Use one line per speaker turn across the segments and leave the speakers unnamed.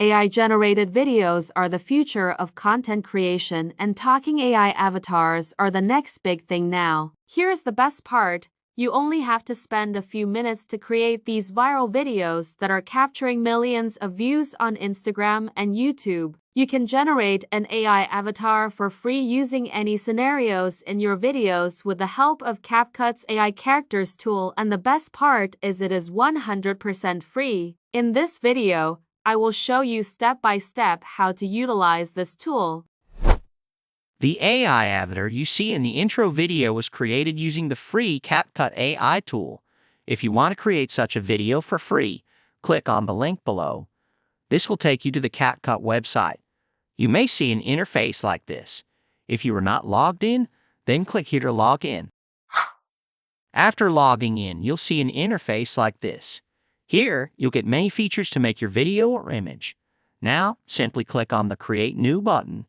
AI-generated videos are the future of content creation, and talking AI avatars are the next big thing now. Here's the best part. You only have to spend a few minutes to create these viral videos that are capturing millions of views on Instagram and YouTube. You can generate an AI avatar for free using any scenarios in your videos with the help of CapCut's AI characters tool, and the best part is it is 100% free. In this video, I will show you step by step how to utilize this tool.
The AI avatar you see in the intro video was created using the free CapCut AI tool. If you want to create such a video for free, click on the link below. This will take you to the CapCut website. You may see an interface like this. If you are not logged in, then click here to log in. After logging in, you'll see an interface like this. Here, you'll get many features to make your video or image. Now, simply click on the Create New button.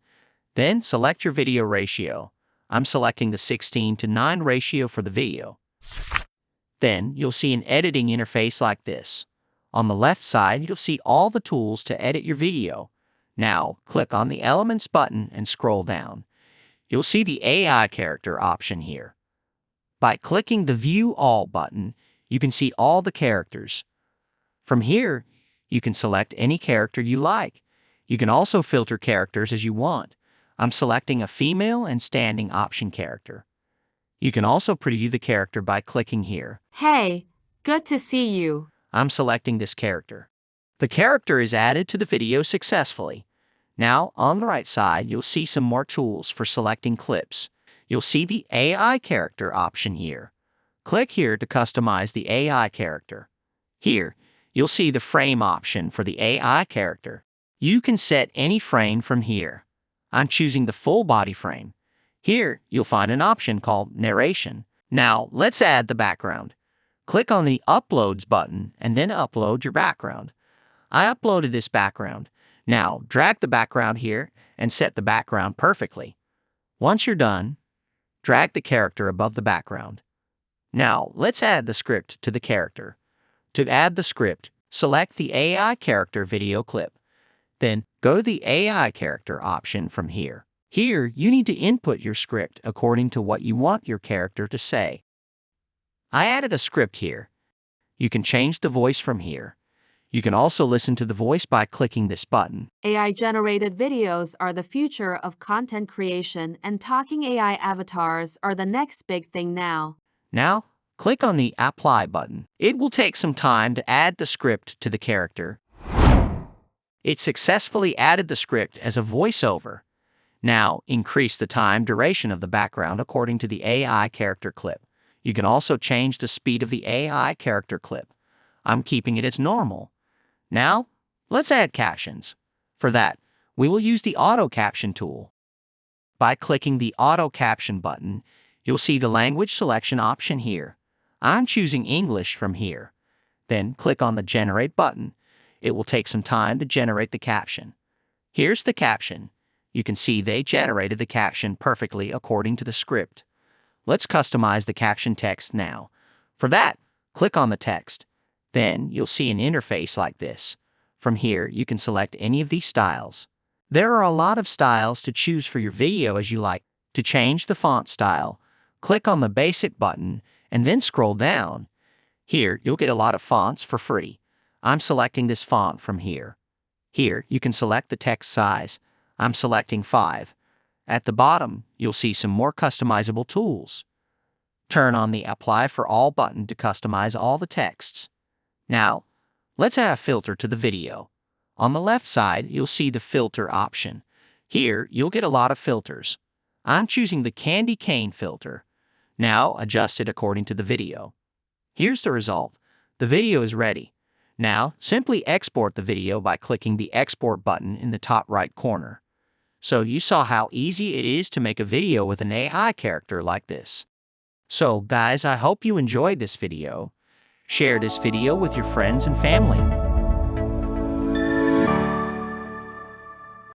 Then select your video ratio. I'm selecting the 16:9 ratio for the video. Then you'll see an editing interface like this. On the left side, you'll see all the tools to edit your video. Now, click on the Elements button and scroll down. You'll see the AI character option here. By clicking the View All button, you can see all the characters. From here, you can select any character you like. You can also filter characters as you want. I'm selecting a female and standing option character. You can also preview the character by clicking here.
Hey, good to see you.
I'm selecting this character. The character is added to the video successfully. Now, on the right side, you'll see some more tools for selecting clips. You'll see the AI character option here. Click here to customize the AI character. Here, you'll see the frame option for the AI character. You can set any frame from here. I'm choosing the full body frame. Here, you'll find an option called Narration. Now, let's add the background. Click on the Uploads button and then upload your background. I uploaded this background. Now, drag the background here and set the background perfectly. Once you're done, drag the character above the background. Now, let's add the script to the character. To add the script, select the AI character video clip. Then, go to the AI character option from here. Here, you need to input your script according to what you want your character to say. I added a script here. You can change the voice from here. You can also listen to the voice by clicking this button.
AI-generated videos are the future of content creation, and talking AI avatars are the next big thing now.
Now, click on the Apply button. It will take some time to add the script to the character. It successfully added the script as a voiceover. Now, increase the time duration of the background according to the AI character clip. You can also change the speed of the AI character clip. I'm keeping it as normal. Now, let's add captions. For that, we will use the Auto Caption tool. By clicking the Auto Caption button, you'll see the language selection option here. I'm choosing English from here. Then click on the Generate button. It will take some time to generate the caption. Here's the caption. You can see they generated the caption perfectly according to the script. Let's customize the caption text now. For that, click on the text. Then you'll see an interface like this. From here, you can select any of these styles. There are a lot of styles to choose for your video as you like. To change the font style, click on the Basic button and then scroll down. Here, you'll get a lot of fonts for free. I'm selecting this font from here. Here, you can select the text size. I'm selecting 5. At the bottom, you'll see some more customizable tools. Turn on the Apply for All button to customize all the texts. Now, let's add a filter to the video. On the left side, you'll see the Filter option. Here, you'll get a lot of filters. I'm choosing the Candy Cane filter. Now, adjust it according to the video. Here's the result. The video is ready. Now, simply export the video by clicking the Export button in the top right corner. So you saw how easy it is to make a video with an AI character like this. So guys, I hope you enjoyed this video. Share this video with your friends and family.